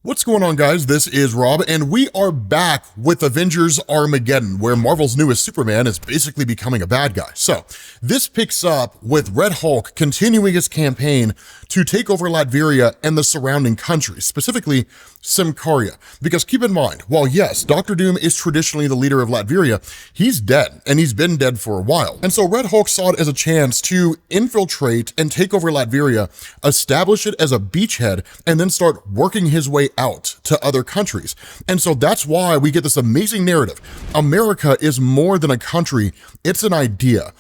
What's going on, guys? This is Rob, and we are back with Avengers Armageddon, where Marvel's newest Superman is basically becoming a bad guy. So, this picks up with Red Hulk continuing his campaign to take over Latveria and the surrounding countries, specifically Symkaria. Because keep in mind, while yes, Dr. Doom is traditionally the leader of Latveria, he's dead, and he's been dead for a while. And so Red Hulk saw it as a chance to infiltrate and take over Latveria, establish it as a beachhead, and then start working his way out to other countries. And so that's why we get this amazing narrative. America is more than a country, it's an idea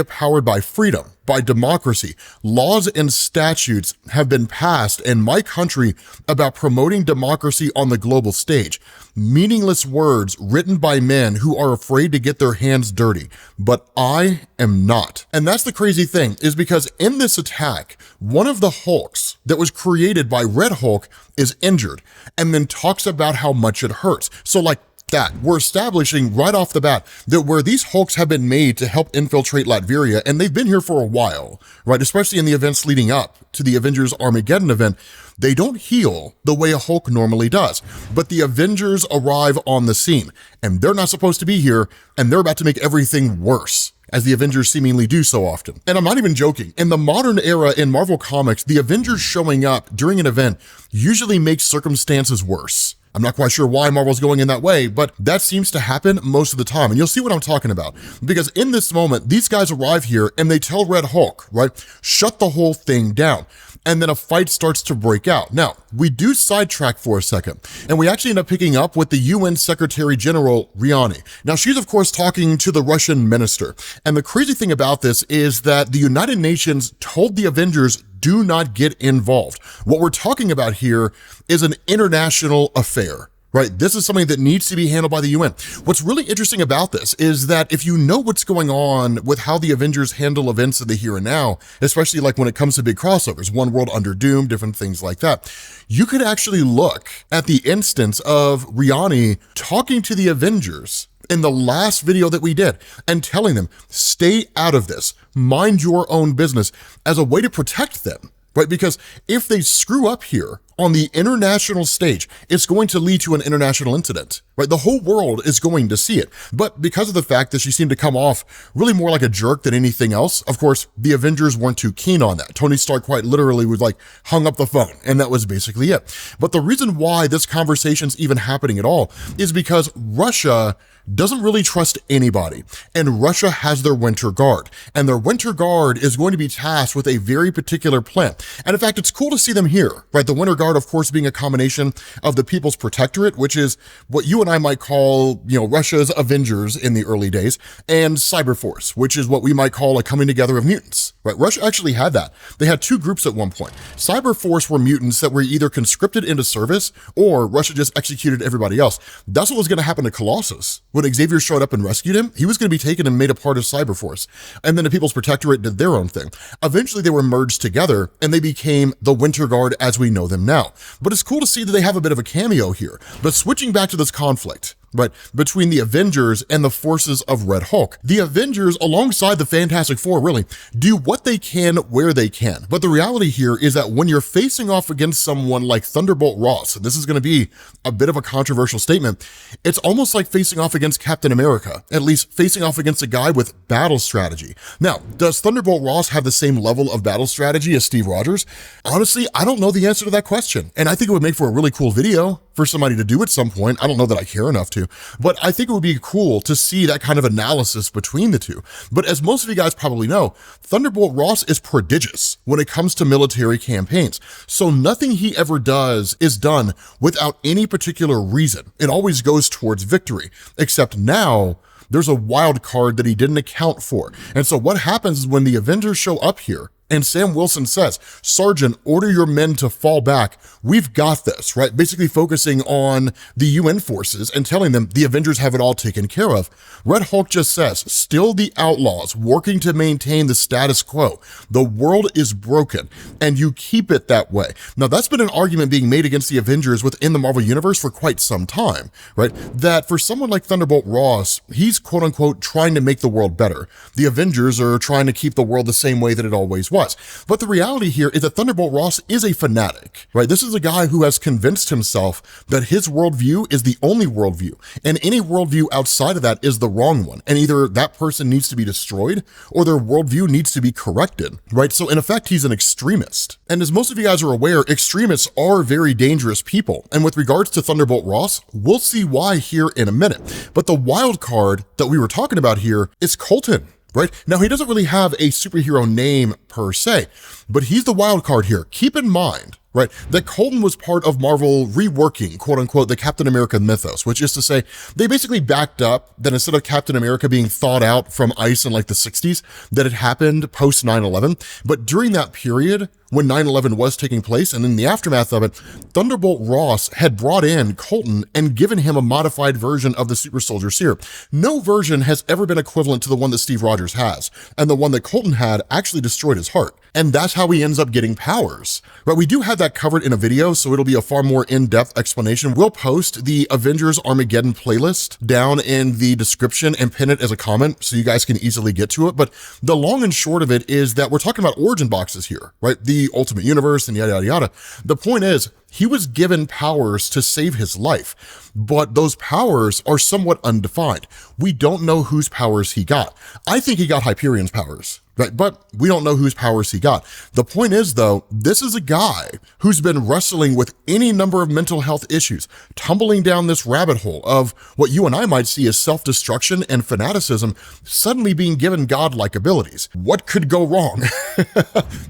powered by freedom, by democracy. Laws and statutes have been passed in my country about promoting democracy on the global stage. Meaningless words written by men who are afraid to get their hands dirty, but I am not. And that's the crazy thing, is because in this attack, one of the Hulks that was created by Red Hulk is injured and then talks about how much it hurts. So like that, we're establishing right off the bat that where these Hulks have been made to help infiltrate Latveria, and they've been here for a while, right? Especially in the events leading up to the Avengers Armageddon event, they don't heal the way a Hulk normally does. But the Avengers arrive on the scene, and they're not supposed to be here, and they're about to make everything worse, as the Avengers seemingly do so often. And I'm not even joking. In the modern era in Marvel Comics, the Avengers showing up during an event usually makes circumstances worse. I'm not quite sure why Marvel's going in that way, but that seems to happen most of the time. And you'll see what I'm talking about. Because in this moment, these guys arrive here and they tell Red Hulk, right, shut the whole thing down. And then a fight starts to break out. Now, we do sidetrack for a second, and we actually end up picking up with the UN Secretary General Riani. Now, she's of course talking to the Russian minister. And the crazy thing about this is that the United Nations told the Avengers, do not get involved. What we're talking about here is an international affair, right? This is something that needs to be handled by the UN. What's really interesting about this is that if you know what's going on with how the Avengers handle events in the here and now, especially like when it comes to big crossovers, One World Under Doom, different things like that, you could actually look at the instance of Riani talking to the Avengers in the last video that we did and telling them, stay out of this, mind your own business, as a way to protect them, right? Because if they screw up here on the international stage, it's going to lead to an international incident, right? The whole world is going to see it. But because of the fact that she seemed to come off really more like a jerk than anything else, of course, the Avengers weren't too keen on that. Tony Stark quite literally was like, hung up the phone, and that was basically it. But the reason why this conversation's even happening at all is because Russia doesn't really trust anybody, and Russia has their Winter Guard, and their Winter Guard is going to be tasked with a very particular plan. And in fact, it's cool to see them here, right? The Winter Guard, of course, being a combination of the People's Protectorate, which is what you and I might call, Russia's Avengers in the early days, and Cyberforce, which is what we might call a coming together of mutants, right? Russia actually had that. They had two groups at one point. Cyberforce were mutants that were either conscripted into service, or Russia just executed everybody else. That's what was going to happen to Colossus. When Xavier showed up and rescued him, he was going to be taken and made a part of Cyberforce. And then the People's Protectorate did their own thing. Eventually they were merged together and they became the Winter Guard as we know them now. But it's cool to see that they have a bit of a cameo here. But switching back to this conflict, right, between the Avengers and the forces of Red Hulk. The Avengers, alongside the Fantastic Four, really do what they can where they can. But the reality here is that when you're facing off against someone like Thunderbolt Ross, and this is going to be a bit of a controversial statement, it's almost like facing off against Captain America, at least facing off against a guy with battle strategy. Now, does Thunderbolt Ross have the same level of battle strategy as Steve Rogers? Honestly, I don't know the answer to that question. And I think it would make for a really cool video for somebody to do at some point. I don't know that I care enough to, but I think it would be cool to see that kind of analysis between the two. But as most of you guys probably know, Thunderbolt Ross is prodigious when it comes to military campaigns. So nothing he ever does is done without any particular reason. It always goes towards victory, except now there's a wild card that he didn't account for. And so what happens is when the Avengers show up here, and Sam Wilson says, Sergeant, order your men to fall back. We've got this, right? Basically focusing on the UN forces and telling them the Avengers have it all taken care of. Red Hulk just says, still the outlaws working to maintain the status quo. The world is broken and you keep it that way. Now that's been an argument being made against the Avengers within the Marvel Universe for quite some time, right? That for someone like Thunderbolt Ross, he's quote unquote trying to make the world better. The Avengers are trying to keep the world the same way that it always was. was. But the reality here is that Thunderbolt Ross is a fanatic, right? This is a guy who has convinced himself that his worldview is the only worldview, and any worldview outside of that is the wrong one. And either that person needs to be destroyed or their worldview needs to be corrected, right? So in effect, he's an extremist. And as most of you guys are aware, extremists are very dangerous people. And with regards to Thunderbolt Ross, we'll see why here in a minute. But the wild card that we were talking about here is Colton. Right? Now, he doesn't really have a superhero name per se, but he's the wild card here. Keep in mind, right, that Colton was part of Marvel reworking, quote unquote, the Captain America mythos, which is to say they basically backed up that instead of Captain America being thawed out from ice in like the 60s, that it happened post 9/11. But during that period, when 9/11 was taking place, and in the aftermath of it, Thunderbolt Ross had brought in Colton and given him a modified version of the super soldier serum. No version has ever been equivalent to the one that Steve Rogers has, and the one that Colton had actually destroyed his heart. And that's how he ends up getting powers, right? We do have that covered in a video, so it'll be a far more in-depth explanation. We'll post the Avengers Armageddon playlist down in the description and pin it as a comment so you guys can easily get to it. But the long and short of it is that we're talking about origin boxes here, right? The Ultimate Universe and yada, yada, yada. The point is, he was given powers to save his life, but those powers are somewhat undefined. We don't know whose powers he got. I think he got Hyperion's powers, right? But we don't know whose powers he got. The point is, though, this is a guy who's been wrestling with any number of mental health issues, tumbling down this rabbit hole of what you and I might see as self-destruction and fanaticism, suddenly being given godlike abilities. What could go wrong?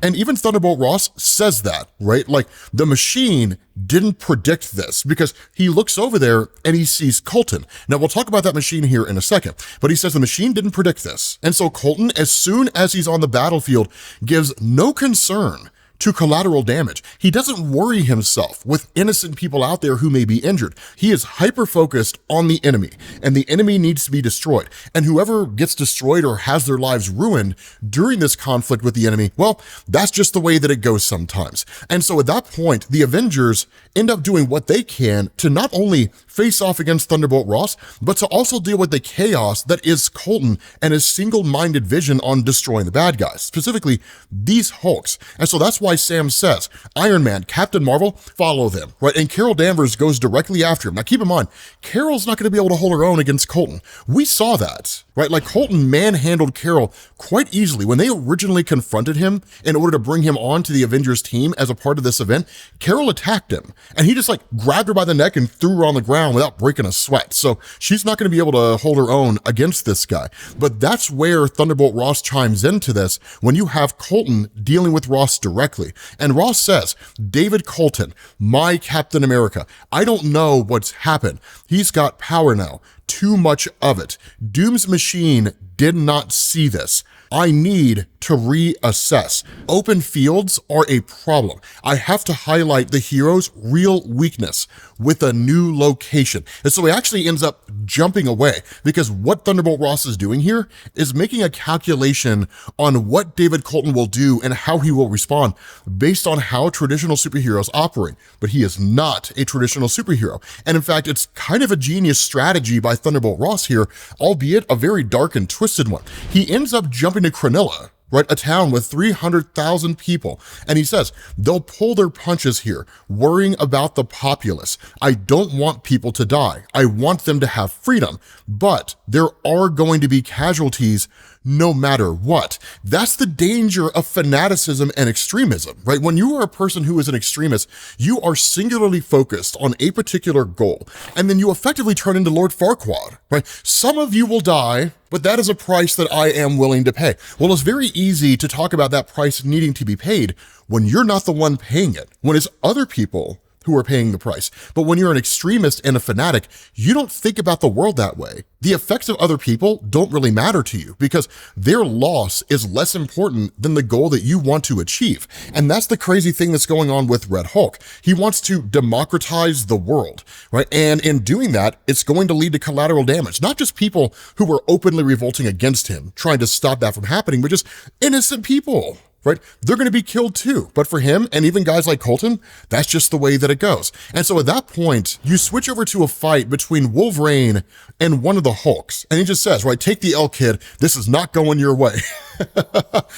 And even Thunderbolt Ross says that, right? Like, the machine didn't predict this, because he looks over there and he sees Colton. Now, we'll talk about that machine here in a second, but he says the machine didn't predict this. And so Colton, as soon as he's on the battlefield, gives no concern to collateral damage. He doesn't worry himself with innocent people out there who may be injured. He is hyper-focused on the enemy, and the enemy needs to be destroyed. And whoever gets destroyed or has their lives ruined during this conflict with the enemy, well, that's just the way that it goes sometimes. And so at that point, the Avengers end up doing what they can to not only face off against Thunderbolt Ross, but to also deal with the chaos that is Colton and his single-minded vision on destroying the bad guys, specifically these Hulks. And so that's why Sam says, Iron Man, Captain Marvel, follow them, right? And Carol Danvers goes directly after him. Now keep in mind, Carol's not going to be able to hold her own against Colton. We saw that, right? Like, Colton manhandled Carol quite easily. When they originally confronted him in order to bring him on to the Avengers team as a part of this event, Carol attacked him, and he just like grabbed her by the neck and threw her on the ground without breaking a sweat. So she's not going to be able to hold her own against this guy. But that's where Thunderbolt Ross chimes into this, when you have Colton dealing with Ross directly. And Ross says, David Colton, my Captain America, I don't know what's happened. He's got power now. Too much of it. Doom's machine did not see this. I need to reassess. Open fields are a problem. I have to highlight the hero's real weakness with a new location. And so he actually ends up jumping away, because what Thunderbolt Ross is doing here is making a calculation on what David Colton will do and how he will respond based on how traditional superheroes operate. But he is not a traditional superhero. And in fact, it's kind of a genius strategy by Thunderbolt Ross here, albeit a very dark and twisted one. He ends up jumping to Cronilla, right? A town with 300,000 people. And he says, they'll pull their punches here, worrying about the populace. I don't want people to die. I want them to have freedom, but there are going to be casualties no matter what. That's the danger of fanaticism and extremism, right? When you are a person who is an extremist, you are singularly focused on a particular goal, and then you effectively turn into Lord Farquaad, right? Some of you will die, but that is a price that I am willing to pay. Well, it's very easy to talk about that price needing to be paid when you're not the one paying it, when it's other people who are paying the price. But when you're an extremist and a fanatic, you don't think about the world that way. The effects of other people don't really matter to you, because their loss is less important than the goal that you want to achieve. And that's the crazy thing that's going on with Red Hulk. He wants to democratize the world, right? And in doing that, it's going to lead to collateral damage. Not just people who were openly revolting against him, trying to stop that from happening, but just innocent people. right? They're going to be killed too. But for him, and even guys like Colton, that's just the way that it goes. And so at that point, you switch over to a fight between Wolverine and one of the Hulks. And he just says, right, take the L, kid. This is not going your way.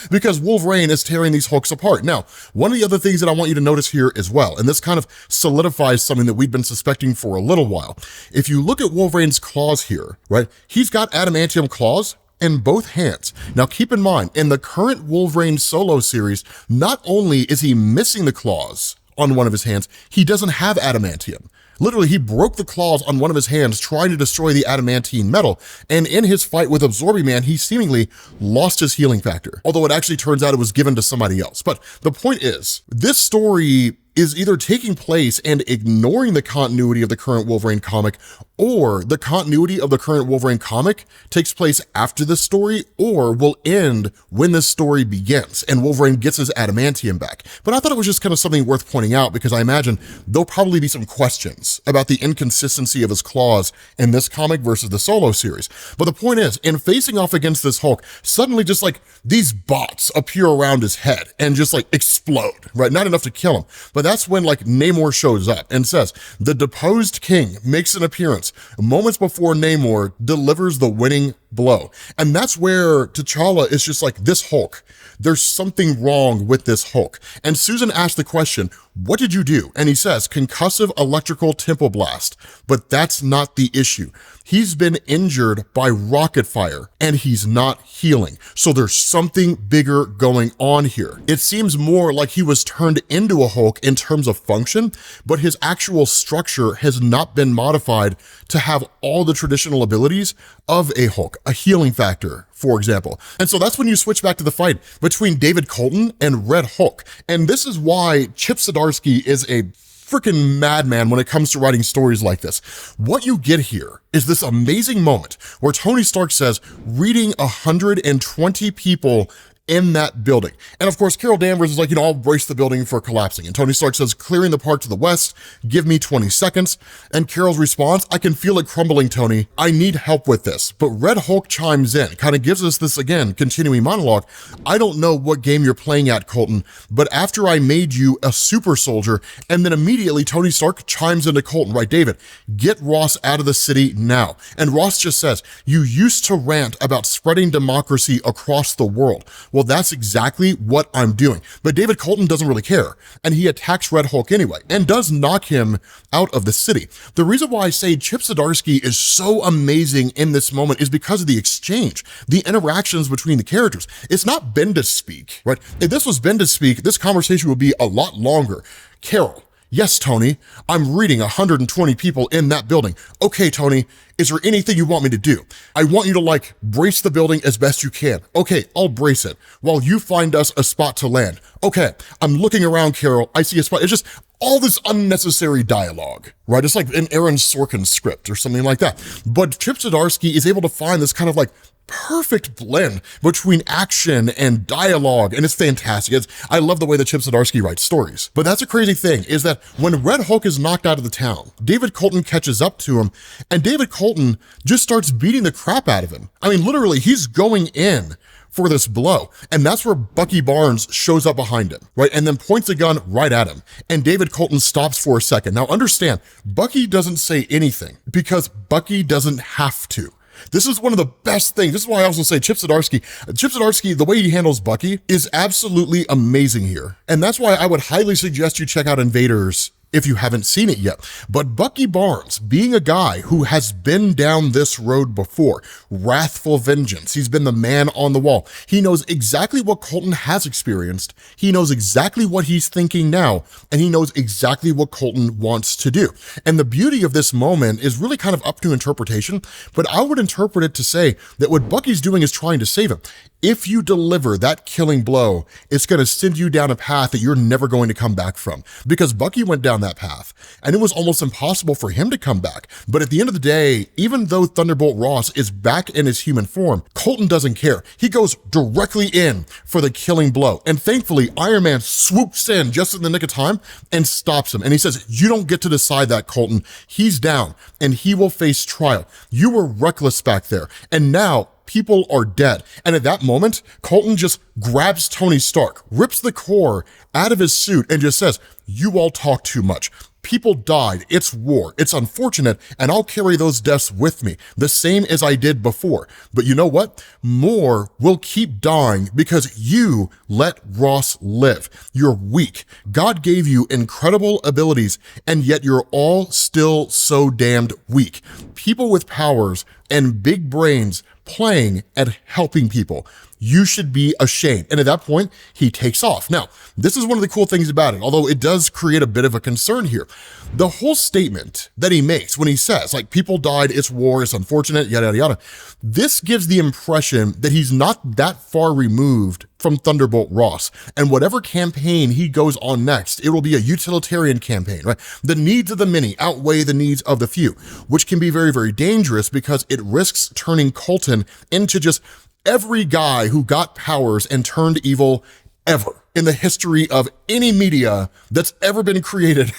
Because Wolverine is tearing these Hulks apart. Now, one of the other things that I want you to notice here as well, and this kind of solidifies something that we've been suspecting for a little while. If you look at Wolverine's claws here, right, he's got adamantium claws in both hands. Now keep in mind, in the current Wolverine solo series, not only is he missing the claws on one of his hands, he doesn't have adamantium. Literally, he broke the claws on one of his hands trying to destroy the adamantine metal, and in his fight with Absorbing Man, he seemingly lost his healing factor, although it actually turns out it was given to somebody else. But the point is, this story is either taking place and ignoring the continuity of the current Wolverine comic, or the continuity of the current Wolverine comic takes place after this story, or will end when this story begins and Wolverine gets his adamantium back. But I thought it was just kind of something worth pointing out, because I imagine there'll probably be some questions about the inconsistency of his claws in this comic versus the solo series. But the point is, in facing off against this Hulk, suddenly just like these bots appear around his head and just like explode, right? Not enough to kill him. But that's when like Namor shows up and says, the deposed king makes an appearance moments before Namor delivers the winning blow. And that's where T'Challa is just like, this Hulk, there's something wrong with this Hulk. And Susan asked the question, what did you do? And he says, concussive electrical temple blast. But that's not the issue. He's been injured by rocket fire and he's not healing. So there's something bigger going on here. It seems more like he was turned into a Hulk in terms of function, but his actual structure has not been modified to have all the traditional abilities of a Hulk, a healing factor, for example. And so that's when you switch back to the fight between David Colton and Red Hulk. And this is why Chip Zdarsky is a freaking madman when it comes to writing stories like this. What you get here is this amazing moment where Tony Stark says, reading 120 people in that building. And of course, Carol Danvers is like, I'll brace the building for collapsing. And Tony Stark says, clearing the park to the west, give me 20 seconds. And Carol's response, I can feel it crumbling, Tony. I need help with this. But Red Hulk chimes in, kind of gives us this, again, continuing monologue. I don't know what game you're playing at, Colton, but after I made you a super soldier, and then immediately Tony Stark chimes into Colton, right, David, get Ross out of the city now. And Ross just says, you used to rant about spreading democracy across the world. Well, that's exactly what I'm doing. But David Colton doesn't really care, and he attacks Red Hulk anyway, and does knock him out of the city. The reason why I say Chip Zdarsky is so amazing in this moment is because of the exchange, the interactions between the characters. It's not Bendis speak, right? If this was Bendis speak, this conversation would be a lot longer. Carol, yes, Tony, I'm reading 120 people in that building. Okay, Tony, is there anything you want me to do? I want you to brace the building as best you can. Okay, I'll brace it while you find us a spot to land. Okay, I'm looking around, Carol. I see a spot. It's just all this unnecessary dialogue, right? It's like an Aaron Sorkin script or something like that. But Chip Zdarsky is able to find this kind of perfect blend between action and dialogue, and it's fantastic. I love the way that Chip Zdarsky writes stories. But that's a crazy thing, is that when Red Hulk is knocked out of the town, David Colton catches up to him, and David Colton just starts beating the crap out of him. I mean, literally, he's going in for this blow. And that's where Bucky Barnes shows up behind him, right? And then points a gun right at him. And David Colton stops for a second. Now understand, Bucky doesn't say anything because Bucky doesn't have to. This is one of the best things. This is why I also say Chip Zdarsky, the way he handles Bucky is absolutely amazing here. And that's why I would highly suggest you check out Invaders if you haven't seen it yet. But Bucky Barnes, being a guy who has been down this road before, wrathful vengeance, he's been the man on the wall. He knows exactly what Colton has experienced. He knows exactly what he's thinking now, and he knows exactly what Colton wants to do. And the beauty of this moment is really kind of up to interpretation, but I would interpret it to say that what Bucky's doing is trying to save him. If you deliver that killing blow, it's going to send you down a path that you're never going to come back from, because Bucky went down that path and it was almost impossible for him to come back. But at the end of the day, even though Thunderbolt Ross is back in his human form, Colton doesn't care. He goes directly in for the killing blow. And thankfully, Iron Man swoops in just in the nick of time and stops him. And he says, you don't get to decide that, Colton. He's down and he will face trial. You were reckless back there. And now people are dead. And at that moment, Colton just grabs Tony Stark, rips the core out of his suit and just says, "You all talk too much. People died, it's war, it's unfortunate, and I'll carry those deaths with me, the same as I did before. But you know what? More will keep dying because you let Ross live. You're weak. God gave you incredible abilities, and yet you're all still so damned weak. People with powers and big brains playing and helping people. You should be ashamed." And at that point, he takes off. Now, this is one of the cool things about it, although it does create a bit of a concern here. The whole statement that he makes when he says, like, people died, it's war, it's unfortunate, yada, yada, yada, this gives the impression that he's not that far removed from Thunderbolt Ross. And whatever campaign he goes on next, it will be a utilitarian campaign, right? The needs of the many outweigh the needs of the few, which can be very, very dangerous because it risks turning Colton into just every guy who got powers and turned evil ever in the history of any media that's ever been created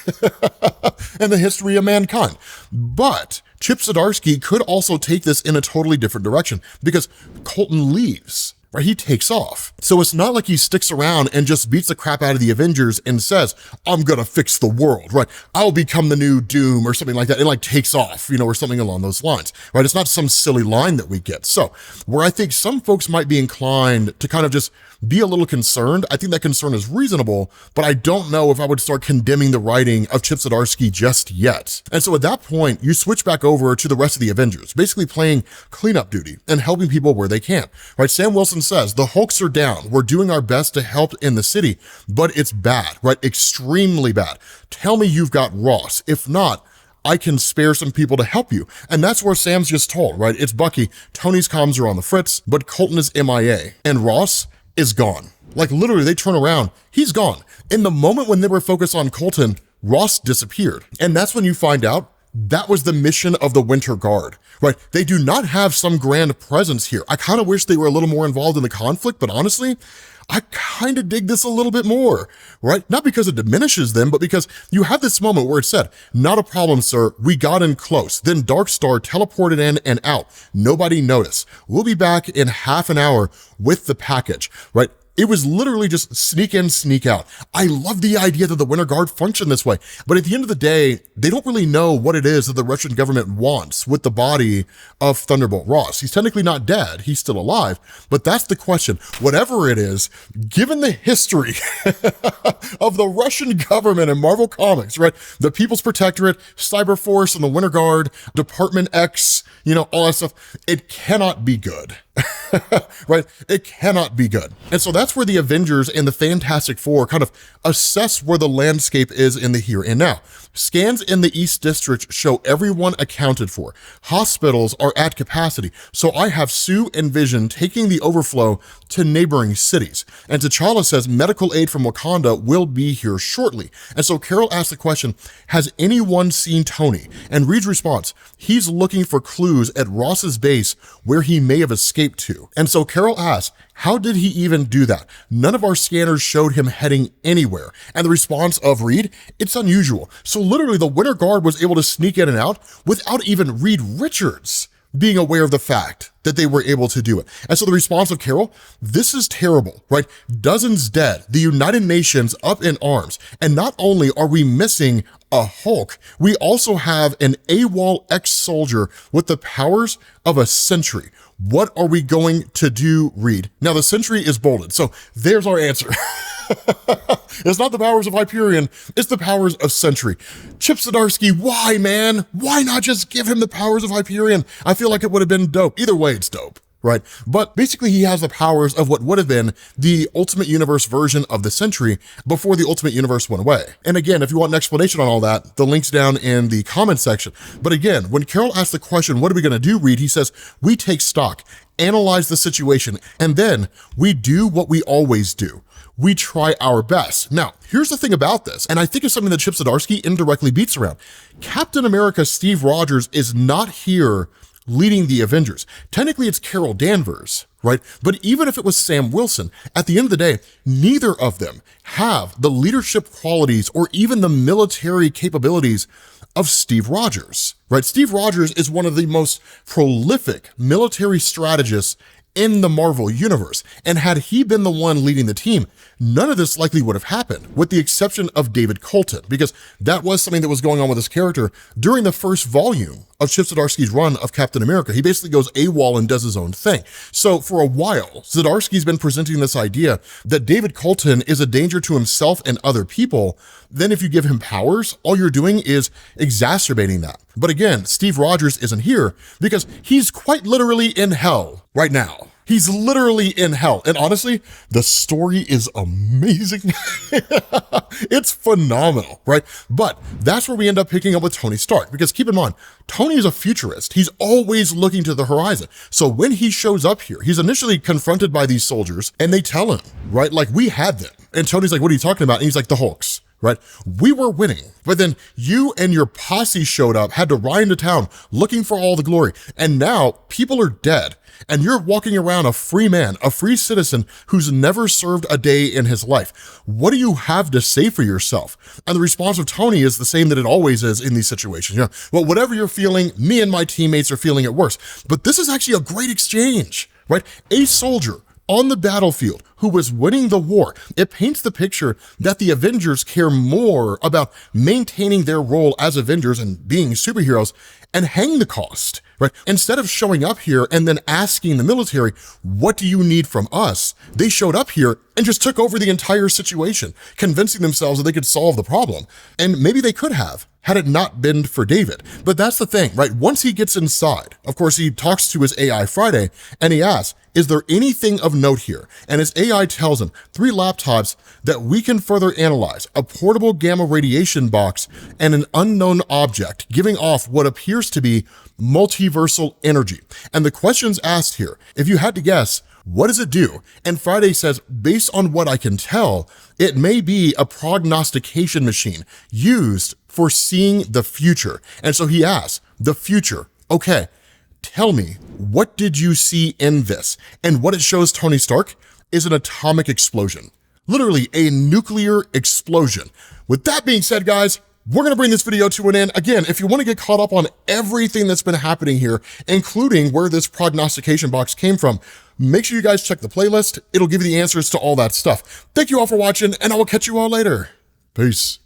in the history of mankind. But Chip Zdarsky could also take this in a totally different direction because Colton leaves, right? He takes off. So it's not like he sticks around and just beats the crap out of the Avengers and says, "I'm gonna fix the world," right? "I'll become the new Doom," or something like that. It like takes off, or something along those lines, right? It's not some silly line that we get. So where I think some folks might be inclined to kind of just be a little concerned, I think that concern is reasonable, but I don't know if I would start condemning the writing of Chip Zdarsky just yet. And so at that point, you switch back over to the rest of the Avengers, basically playing cleanup duty and helping people where they can, right? Sam Wilson says, "The Hulks are down. We're doing our best to help in the city, but it's bad, right? Extremely bad. Tell me you've got Ross. If not, I can spare some people to help you." And that's where Sam's just told, right? It's Bucky. Tony's comms are on the fritz, but Colton is MIA. And Ross is gone. Like literally, they turn around, he's gone. In the moment when they were focused on Colton, Ross disappeared. And that's when you find out that was the mission of the Winter Guard, right? They do not have some grand presence here. I kind of wish they were a little more involved in the conflict, but honestly, I kind of dig this a little bit more, right? Not because it diminishes them, but because you have this moment where it said, "Not a problem, sir. We got in close. Then Darkstar teleported in and out. Nobody noticed. We'll be back in half an hour with the package," right? It was literally just sneak in, sneak out. I love the idea that the Winter Guard function this way, but at the end of the day, they don't really know what it is that the Russian government wants with the body of Thunderbolt Ross. He's technically not dead, he's still alive, but that's the question. Whatever it is, given the history of the Russian government and Marvel Comics, right? The People's Protectorate, Cyber Force, and the Winter Guard, Department X, all that stuff, it cannot be good. Right? It cannot be good. And so that's where the Avengers and the Fantastic Four kind of assess where the landscape is in the here and now. Scans in the East District show everyone accounted for. Hospitals are at capacity. So I have Sue and Vision taking the overflow to neighboring cities. And T'Challa says medical aid from Wakanda will be here shortly. And so Carol asks the question, has anyone seen Tony? And Reed's response, he's looking for clues at Ross's base where he may have escaped to. And so Carol asks, how did he even do that? None of our scanners showed him heading anywhere. And the response of Reed, it's unusual. So literally the Winter Guard was able to sneak in and out without even Reed Richards being aware of the fact that they were able to do it. And so the response of Carol, this is terrible, right? Dozens dead, the United Nations up in arms. And not only are we missing a Hulk, we also have an AWOL ex-soldier with the powers of a Sentry. What are we going to do, Reed? Now the Sentry is bolded, so there's our answer. It's not the powers of Hyperion, it's the powers of Sentry. Chip Zdarsky, why, man? Why not just give him the powers of Hyperion? I feel like it would have been dope. Either way, it's dope, right? But basically he has the powers of what would have been the Ultimate Universe version of the Sentry before the Ultimate Universe went away. And again, if you want an explanation on all that, the link's down in the comment section. But again, when Carol asks the question, what are we gonna do, Reed? He says, we take stock, analyze the situation, and then we do what we always do. We try our best. Now, here's the thing about this, and I think it's something that Chip Zdarsky indirectly beats around. Captain America Steve Rogers is not here leading the Avengers. Technically, it's Carol Danvers, right? But even if it was Sam Wilson, at the end of the day, neither of them have the leadership qualities or even the military capabilities of Steve Rogers, right? Steve Rogers is one of the most prolific military strategists in the Marvel universe. And had he been the one leading the team, none of this likely would have happened, with the exception of David Colton, because that was something that was going on with his character during the first volume of Chip Zdarsky's run of Captain America. He basically goes AWOL and does his own thing. So for a while, Zdarsky's been presenting this idea that David Colton is a danger to himself and other people. Then if you give him powers, all you're doing is exacerbating that. But again, Steve Rogers isn't here because he's quite literally in hell right now. He's literally in hell. And honestly, the story is amazing. It's phenomenal, right? But that's where we end up picking up with Tony Stark, because keep in mind, Tony is a futurist. He's always looking to the horizon. So when he shows up here, he's initially confronted by these soldiers and they tell him, right? Like, we had them. And Tony's like, what are you talking about? And he's like, the Hulks. Right? We were winning, but then you and your posse showed up, had to ride into town looking for all the glory. And now people are dead and you're walking around a free man, a free citizen who's never served a day in his life. What do you have to say for yourself? And the response of Tony is the same that it always is in these situations. You know, well, whatever you're feeling, me and my teammates are feeling it worse. But this is actually a great exchange, right? A soldier on the battlefield who was winning the war. It paints the picture that the Avengers care more about maintaining their role as Avengers and being superheroes and hang the cost, right? Instead of showing up here and then asking the military, what do you need from us? They showed up here and just took over the entire situation, convincing themselves that they could solve the problem. And maybe they could have, had it not been for David. But that's the thing, right? Once he gets inside, of course, he talks to his AI Friday and he asks, is there anything of note here? And his AI tells him 3 laptops that we can further analyze, a portable gamma radiation box and an unknown object giving off what appears to be multiversal energy. And the questions asked here, if you had to guess, what does it do? And Friday says, based on what I can tell, it may be a prognostication machine used for seeing the future. And so he asks, the future, okay, tell me, what did you see in this? And what it shows Tony Stark is an atomic explosion, literally a nuclear explosion. With that being said, guys, we're gonna bring this video to an end. Again, if you wanna get caught up on everything that's been happening here, including where this prognostication box came from, make sure you guys check the playlist. It'll give you the answers to all that stuff. Thank you all for watching, and I will catch you all later. Peace.